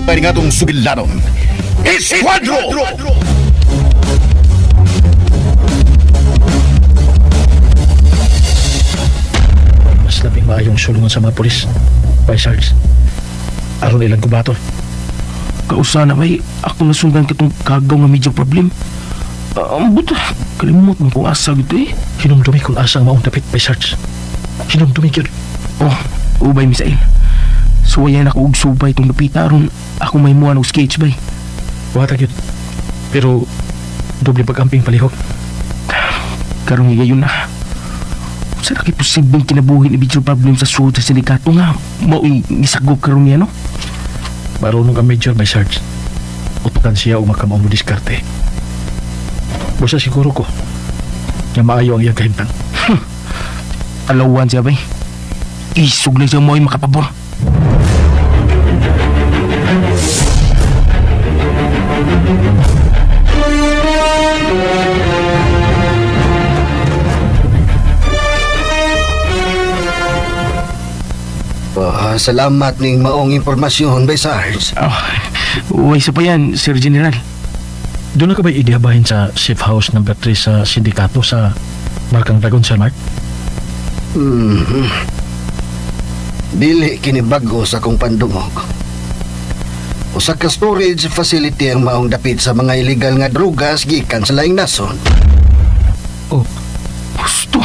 tayo nga itong sugilanon. Esquadro! Mas labing maayong sulungan sa mga polis, Vice Sarge. Aron ilang kubato. Kausa na may ako nasundan kitong kagaw nga medyo problem. Ang buta, kalimot mo kung asa gitu eh. Hinumdumi kung asang maong dapit, Vice Sarge. Hinumdumi yun. Oh, ubay misail. Suwayan ako og subay itong napita aron ako may muwan og sketch bay. Watag yun. Pero, doble pag-amping palihok. Karong ngayon na. Sa laki posibleng kinabuhi ni medyo problem sa suod sa sindikato nga. Mao'y nisagog karong niya no? Marunong ka Major, Vice Sarge. Utukan siya o makamaong mo diskarte. Basta siguro ko na maayo ang iyang kahintang. Alawan siya bay. Isog na siya mo'y makapabor. Salamat ning maong impormasyon, Vice Sarge. Uway sa pa yan, Sir General. Doon na ka ba idihabahin sa safe house number 3 sa sindikato sa Markang Dragon, Sir Mark? Dili kini bago sa kong pandungog. Usa ka storage facility ang maong dapit sa mga illegal nga drugas gikan sa laing nason. Oh, Gusto.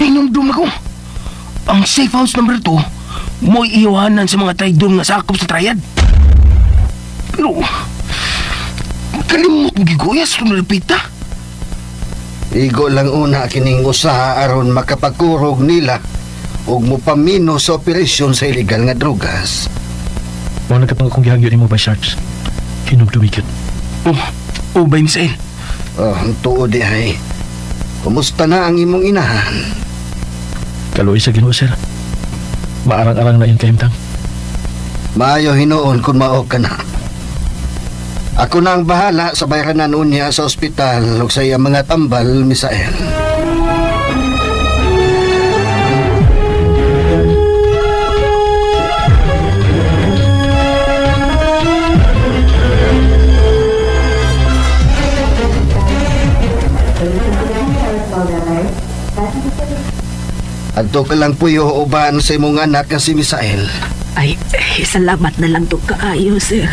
Inumdum ako. Ang safe house number 2 mo'y iwanan sa mga traidor nga sakop sa trayad. Pero, kalimot mo giguyas kung nalipita. Igo lang una kining usaha aron makapagkurog nila ug mupamino sa operasyon sa illegal nga drugas. mga nagkatang akong gihangyo mo, Vice Sarge. Hinumdumi yun. Ubay misail. Ang tuod di ay. Kumusta na ang imong inahan? Kaluoy sa Ginoo, sir. Maarang-arang na yung kahimtang. Maayo hinuon kung mao ka na. Ako na ang bahala sa bayranan unya sa ospital ug sa iyang mga tambal, Misael. Adto ka lang puyo uban sa imong anak nga si Misael. Ay, salamat na lang to kaayo, sir.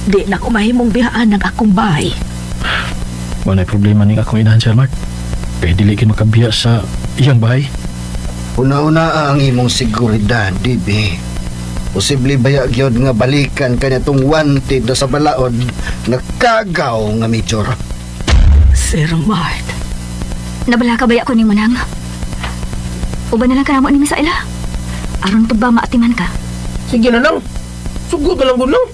Di na ko mahimong bihaan ng akong bahay. Wala'y problema ning akong inahan, Sir Mark. Kaya dili kin makabiya sa iyang bahay. Una-una ang imong seguridad, Dibi. Posible baya gyud nga balikan kanya tong wanted na sa balaod na kagaw nga Major. Sir Mart. Nabala ka baya ko ni Manang? Uban na lang ka na mo ni Misaela. Aron pud ba maatiman ka? Sige na lang. Sugod na lang ko lang.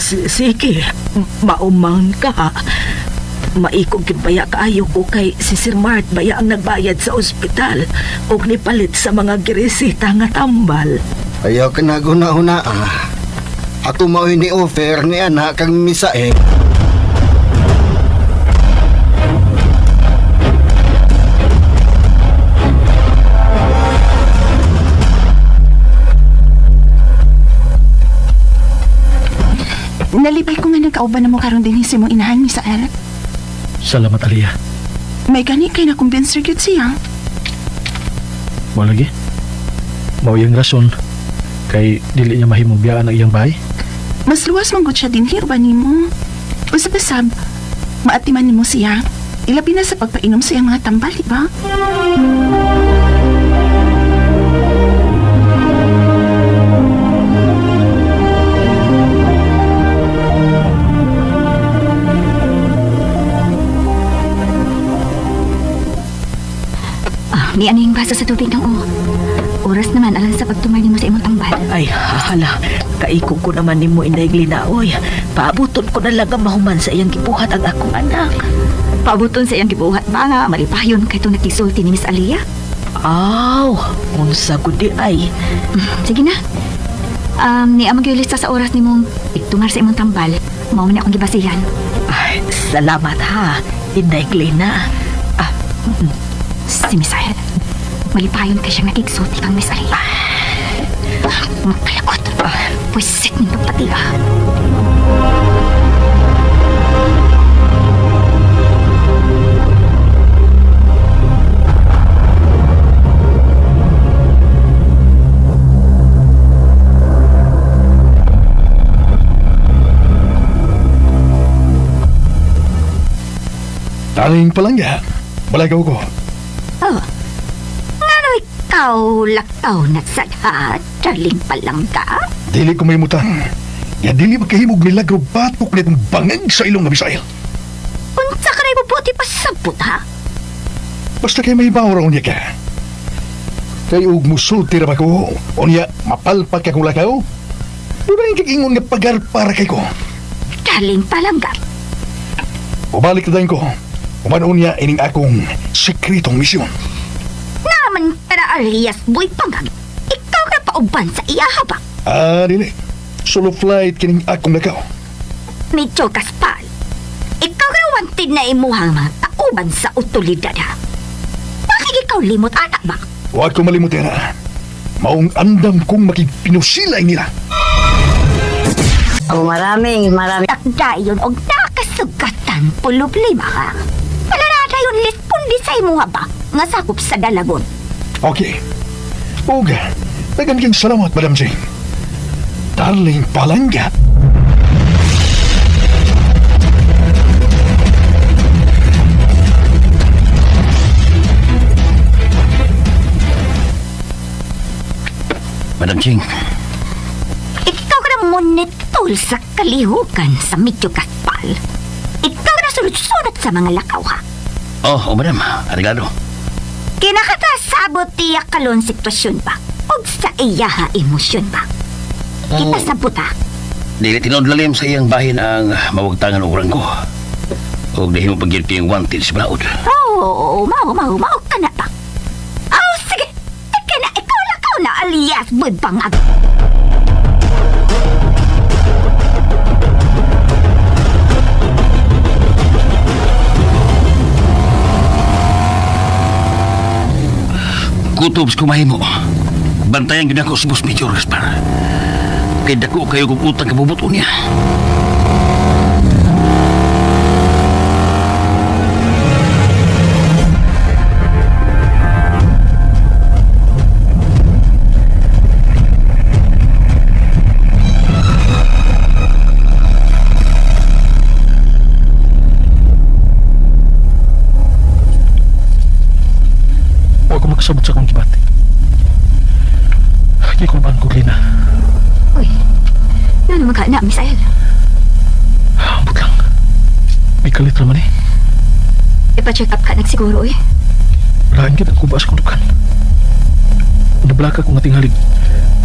Sige. Maumang ka. Maikog baya kaayo ko kay si Sir Mart baya ang nagbayad sa ospital o nipalit sa mga giresita nga tambal. Ayaw ka na guna-una Ako mao'y ni-offer ni anak kang Misael. Nalibay ko nga nagkauban na mo karon din si mong inahan, Misael. Salamat, Aliyah. May gani kay na kumbinser gyud siya. Mo lagi. Mao yung rason kay dili niya mahimong biyaan ang iyang bahay. Mas luwas man gud siya din hirba nimo. Usab-usab, maatiman nimo siya. Ilabi na sa pagpainom sa iyang mga tambal, di ba? Di ano yung basa sa tubig ng oras naman alang sa pagtumali mo sa imong tambal. Ay, hala. Kaikog ko naman ni mo inday glinaoy. Paabuton ko na lang ang mahuman sa iyang gibuhat ang akong anak. Paabuton sa iyang gibuhat ba nga malipayon kay itong nakisulti ni Miss Aliyah? Aw, unsa gud di ay. Sige na. Ni amang lista sa oras ni mong igtungar sa imong tambal. Mao man akong gibasihan. Ay, salamat ha. Inday Glina. Si Miss Aliyah. Malipayon kay siya nakigsulti kang Miss Aliyah. Mapalakot. Pwisit nito pati ah. Aling palangga, balagaw ko. Oh. Ngano ikaw lakaw na sadha, darling palangga? Dili ko may mutang. Ya dili magkahimog milagro batok nitong bangag sa ilong na misail. Unsa ka na ibubuti pa sabot ha? Basta kay may bawraw niya ka. Kay ug musulti ra ba ko, o niya mapalpag ka kong lakaw? Doon ang kagingon nga pagar para kay ko. Darling palangga. Ubalik na dahin ko. Umanoon niya ining akong sekretong misyon. Naman para alias boy pangag. Ikaw na pauban sa iya ba? Dili. Solo flight kining akong lakaw. Medyo kaspal. Ikaw na wanted na imuhang mga tauban sa utulidad ha? Bakit ikaw limot anak ba? Huwag ko malimut na. Maong andam kong makipinosilay nila. Oh, marami. Takdayon og nakasugatan pulublima ka. Wala na dayon lispundi sa imuha ba? Nga sakop sa dalagon. Okay. Uga, dagan kang salamat, Madam Jane. Darling palangga. Madam Ching, Ikaw ka na monitol sa kalihukan sa medyo kaspal. Ikaw na sunod-sunod sa mga lakaw ha. oh madam, arigado. Kinakatasabot tiyak kalon sitwasyon ba? O sa iya ha emosyon ba? Kita sabot ha. Dili tinod lalim sa iyang bahin ang mawagtangan urang ko. O dahil mo pagirti yung wanted sa balaod. Oo, mau ka na ba? Oh, sige. Ika na, ikaw lakaw na alias boy bangag. Kutubs kumahin mo. Bantayan gina ko sa Boss Major Gaspar. Kaya dako kayo kung utang kabubuto niya. Huwag ko makasabot sa akong kibati. Hindi ko naman ko, Lina. Uy, ano naman ka na, Misael? Ambot lang. May kalit naman eh. Ipa-check up ka nagsiguro eh. Lain kita kung baas kong lukan. Nabalaka kong ating halig.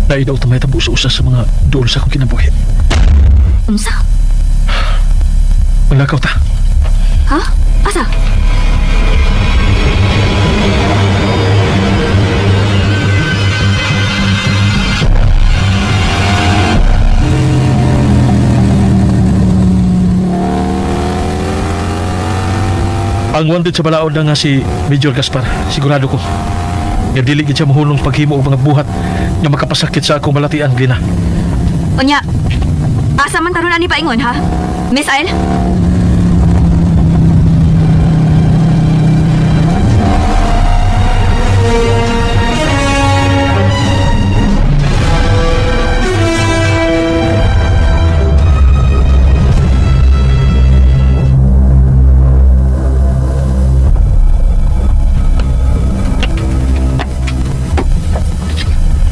Dahil daw tamay tabo sa usas sa mga doon sa akong kinabuhi. Unsa? Malakaw ta. Ha? Asa? Ang wanted sa balaod na nga si Major Gaspar, sigurado ko. Nga dili gid siya mahulong paghimo og mga buhat nga makapasakit sa akong balatian, Glina. Unya, asa man taron ani paingon ha? Misael?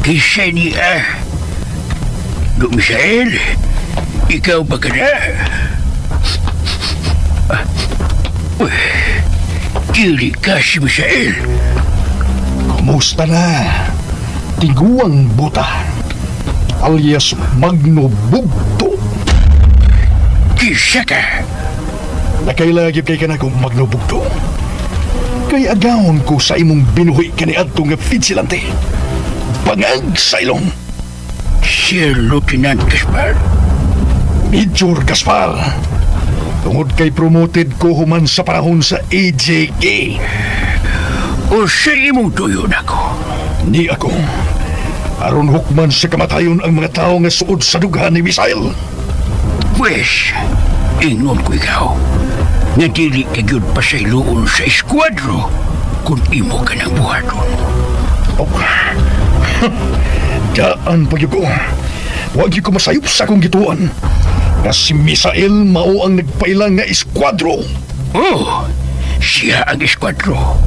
Kisay niya. Do Misael, ikaw ba ka na? Dili ka si Misael. Kumusta na? Tiguang buta. Alias Magno Bugto. Kisa ka. Nakailagip kay ka na kong Magno Bugto. Kay agawon ko sa imong binuhi kaniadto nga vigilante. Bangag sa ilong. Sir Lieutenant Gaspar. Major Gaspar. Tungod kay promoted ko human sa panahon sa AJK. O sa imong tuyo na ko. Ni ako. aron hukman sa kamatayon ang mga tao nga suod sa dughan ni Misael. Pwes, ingon ko ikaw, nga dili ka gyud pa sa iluon sa eskwadro kung imo ka ng buhaton. Oh. Daan pa yun ko. Huwag yun ko masayop sa akong gituan. Na si Misael mao ang nagpailang nga eskwadro. Oh, siya ang eskwadro.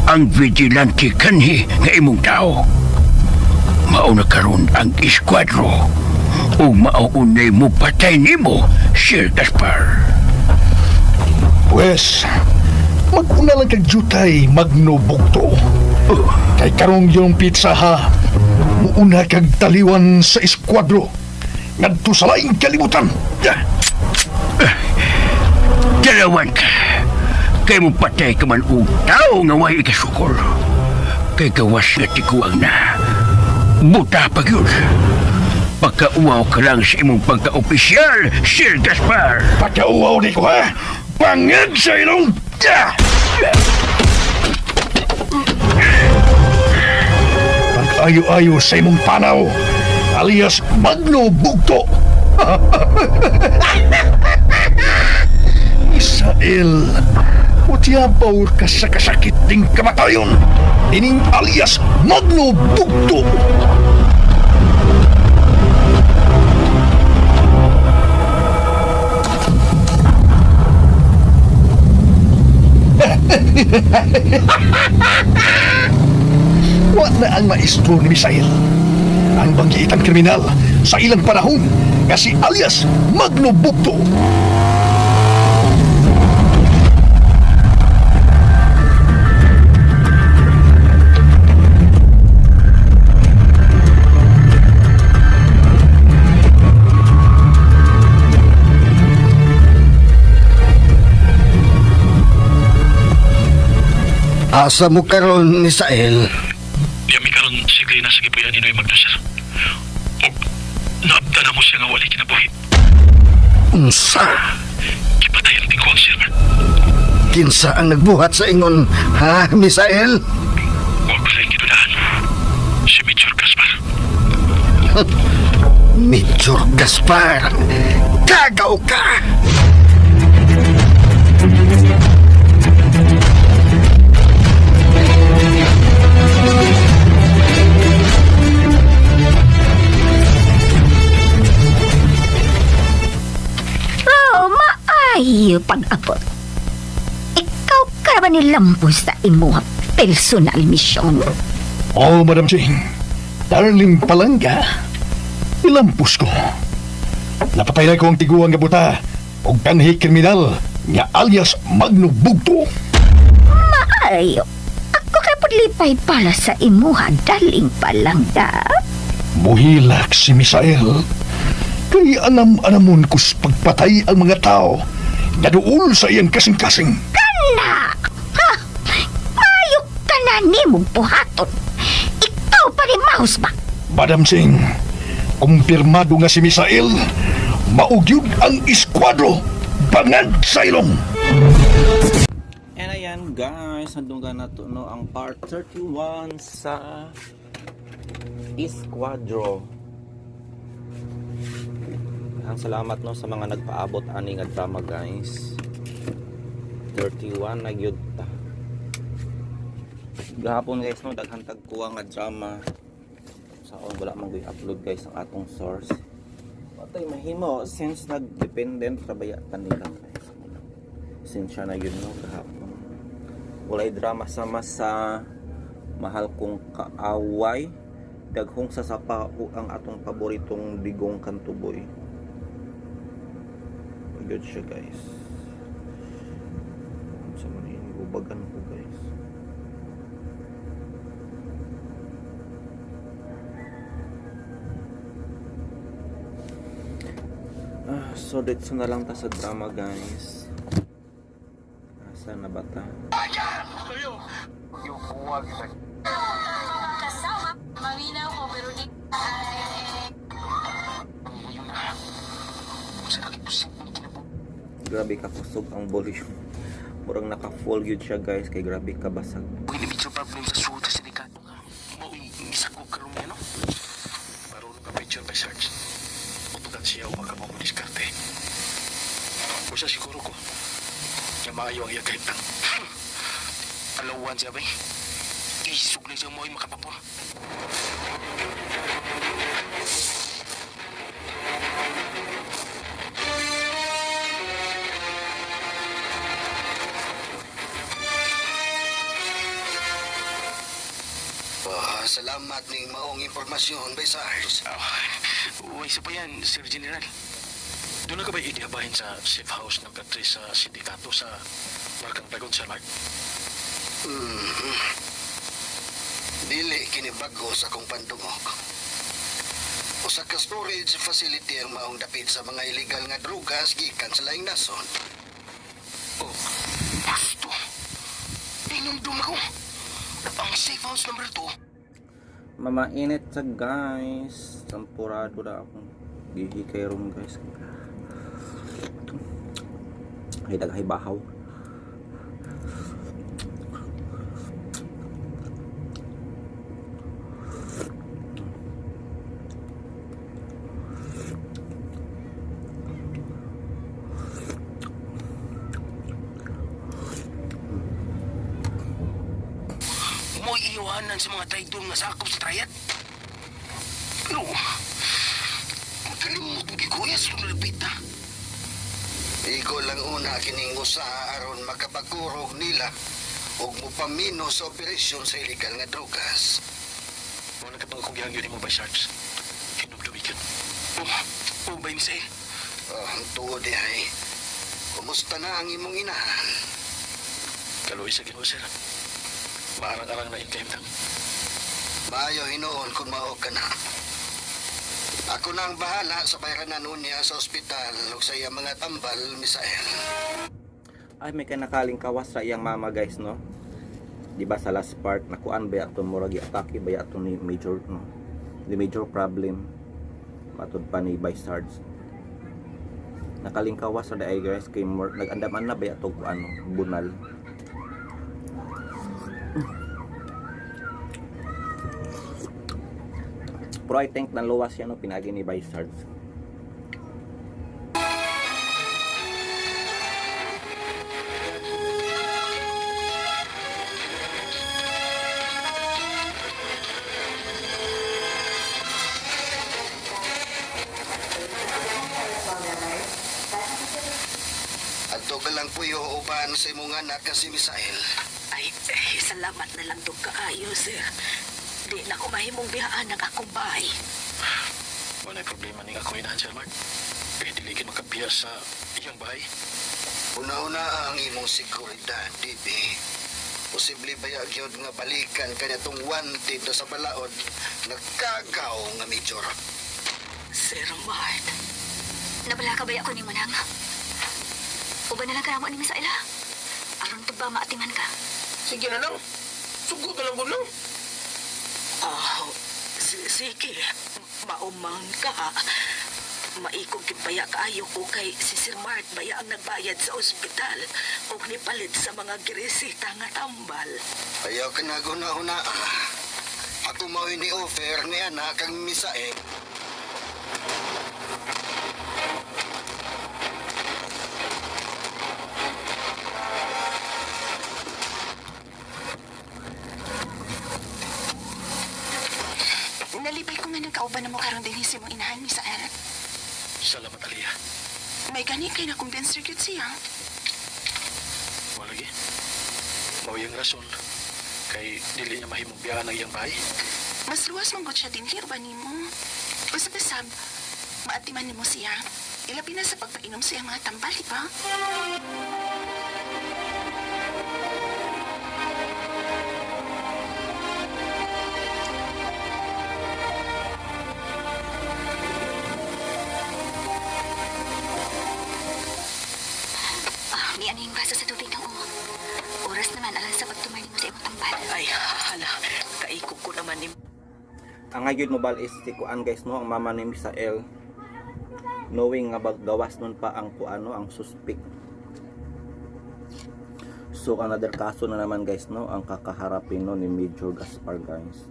Ang vigilante kanhi nga imong tao. Mao na karon ang eskwadro. O mauunay mo patay nimo, Sir Gaspar. Pwes, maguna lang kag jutay magnobugto. Kay karong yung pizza ha, muuna kag taliwan sa eskwadro. Ngadto sa laing kalibutan. Dalawan ka. Kay mo patay ka man og tao nga way ikasukol. Kay gawas nga tiguang na. Buta pa yun. Pagkauaw ka lang sa imong pagka-opisyal, Sir Gaspar. Pagkauaw di ko ha, bangag sa ilong. Pag-ayo-ayo sa imong panaw, alias magnobugto. Misael, utiapaw ka sa kasakit ng kamatayon. Ining alias magnobugto. Wa na ang maestro ni Misael. Ang banggiitang kriminal sa ilang panahon nga si alias Magnobugto. Asa mo karon ni Sael? Yami karon sige na sige po yan ninoy magdasal. O, naabda na mo siya nga wali kinabuhi. Unsa? Kipatayan din ko ang silver. Kinsa ang nagbuhat sa ingon, ha, Misael? Huwag ko lang kinudahan. Si Major Gaspar. Major Gaspar, kagaw ka! Ay, pag-abot. Ikaw ka ba nilampos sa imuha personal mission? Oh, Madam Jing, darling palangga, ilampos ko. Napatay na ko ang tiguang nga buta o kanhi kriminal nga alias Magnobugto. Maayo. Ako ka pudlipay pala sa imuha daling palangga. Muhilak si Misael. Kay anam-anamon kus pagpatay ang mga tao nga doon sa iyang kasing-kasing. Kana! Ha? Maayo ka na ni mong buhaton. Ikaw pa rin mahus ba? Madam Singh, kumpirmado nga si Misael, maugyod ang eskwadro, bangag sa ilong. And ayan guys, handungan na to no, ang part 31 sa Esquadro. Ang salamat no sa mga nagpaabot ani nga drama guys. 31 na gyud ta. Gahapon guys no, daghan tag kuha nga drama. Saon wala man gyud upload guys ang atong source. Patay mahimo since nag-dependent trabaya kanila guys. Since siya na yun no gahapon. Walay drama sama sa Mahal Kong Kaaway. Daghong sa sapa ang atong paboritong Digong Kantuboy. Good siya guys. Sa mga inubagan ko guys. So dito na lang ta sa drama guys. Asa na ba ta? Kasama, mawinaw ko pero di Grabe ka kusog ang volume. Murang naka full yun siya guys. Kay grabe ka basag. Pwede medyo problem sa suot sa sindikat. Isakog ka rin niya, no? Marunong ka picture by search. Utugan siya o makamang diskarte. Usa siguro ko. Kaya maayo ang iya kahit nang. Alawan siya ba? Isog na siya mo ay makapapon. Salamat ning maong impormasyon, Baysars. Uy, isa pa yan, Sir General. Doon na ka ba idiabahin sa safe house ng 3 sa sindikato sa Markang Dragon, Sir Mark? Dili kini bago sa kong pandungog. Usa ka storage facility ang maong dapit sa mga illegal nga drugas gikan sa laing nason. Oh, basto. Inumdum ako. Ang safe house number 2. Mamainit sa guys. Sampurado na akong gihikay ron guys. Ay daghay bahaw. Mo'y iwanan sa mga traidor nga sakop sa trayat. Pero, magkalimot mo giguyas kung nalapita. Igo lang una kining usa aron makapagkurog nila ug mupamino sa operasyon sa illegal nga drugas. Muna ka bang akong gihangyo mo by sharks? Kinumdumikan. Oh, by Misael. Ang tuod ay, kumusta na ang imong inahan? Kaluoy sa Ginoo, sir. Maarang-arang na inkayim lang. Maayo hinoon kung mao ka na. Ako na ang bahala sa bayranan niya sa ospital ug sa iyang mga tambal, Misael. Ay may kanakaling kawas sa iyang mama guys, no? Di ba sa last part nakuan ba ato murag atake ba ato ni major, no? The major problem matud pa ni Baysards. Nakaling kawas sa day guys kay nag-andaman na ba ato ano bunal. Pero I think naluwas yan no, pinagi ni Baysards. Adto ka lang puyo uban sa imong anak nga si Misael. Ay, salamat na lang itong kaayo, sir. Di na ko mahimong bihaan ng akong bahay. Wala'y problema ni ako inahan, Sir Mark. Kaya diligin makabiya sa iyang bahay. Una-una ang imong seguridad, Dibi. Posible baya gyud nga balikan kanya tong wanted na sa balaod nagkagaw nga major. Sir Mart, Nabala ka ba ako ni Manang? Uban na lang karamo ni Misael ha? Aron to ba maatiman ka? Sige na lang. Sugot na lang ko lang. sige, maumang ka. Maikog kibaya kaayo ko kay si Sir Mart baya ang nagbayad sa ospital o nipalit sa mga giresita nga tambal. Ayaw ka na guna-una. Ako mao ni offer ni anak kang Misael. Nalipay ko nga nagkauban na mo karon din si mong inahan, Misael. Salamat, Aliyah. May gani kay na-convince rin siya. Wala lagi. Mao yung rason. Kay dili niya mahimong biyahan ang iyang bahay. Mas luwas mong siya din hirba ni mo. O sa basab, maatiman ni mo siya. Ilabi na sa pagpainom siya mga tambal, di ba? Di ano yung basa sa tubig ng umo. Oras naman alam sa pagtumali mo sa imong tambal. Ay, hala, kaikog ko naman ni... Ang ngayon mobile is si kuan guys no, ang mama ni Misael. Knowing nga gawas nun pa ang kuano ang suspect. So another kaso na naman guys no, ang kakaharapin no ni Major Gaspar guys.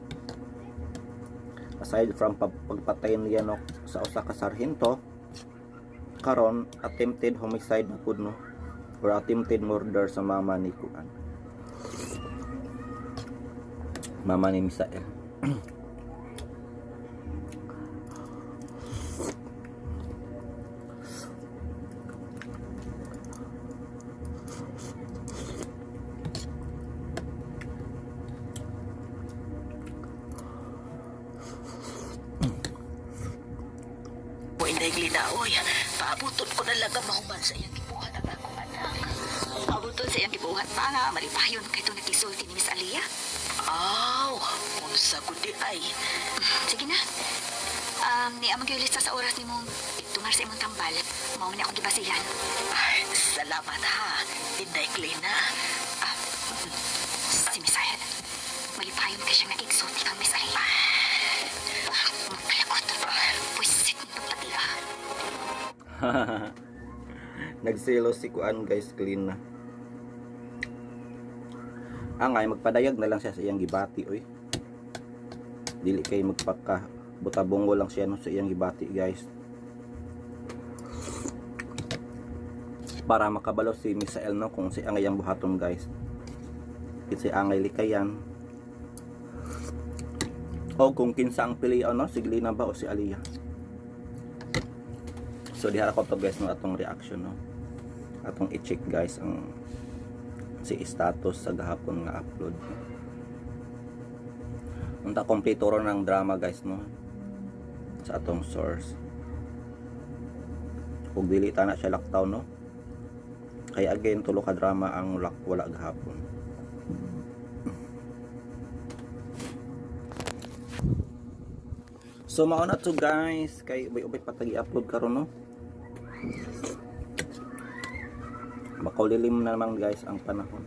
aside from pagpatay niya no sa usa ka sarhento, karon attempted homicide na pud no or attempted murder sa mama ni Kuan. Mama ni Misael. O inday glinaoy, paabuton ko na lang ang mahuman sa iyang gibuhat ang akong anak. Pabuton sa iyang gibuhat pa nga malipayon kay itong nagtisulti ni Miss Alia. Aw, unsa ko di ay. Sige na. Ni amang yung lista sa oras ni mong tungar sa imong tambal. Mao man akong gibasihan. Ay, salamat ha, inday glina. Si Miss Ahel, malipayon ka siyang nakigsulti kang Miss Alia. Magkalakot. Pwisit nito pati Nagselo si Kuan guys, clean na. Angay magpadayag na lang siya sa iyang gibati oy. Dili kay magpaka butabongo lang siya no sa iyang gibati guys. Para makabalo si Misael no kung si angay ang buhaton guys. Si angay likayan. O kung kinsa ang pilion no, si Glina ba o si Alia. So diha ako to guys no atong reaction no. Atong i-check guys ang si status sa gahapon nga upload. Unta kompleto ron ng drama guys no sa atong source. Kung dili ta na siya lockdown no. Kaya again tulo ka drama ang wala gahapon. So mao na to guys kay ubay patagi upload karon no. Makaulilim na naman guys ang panahon.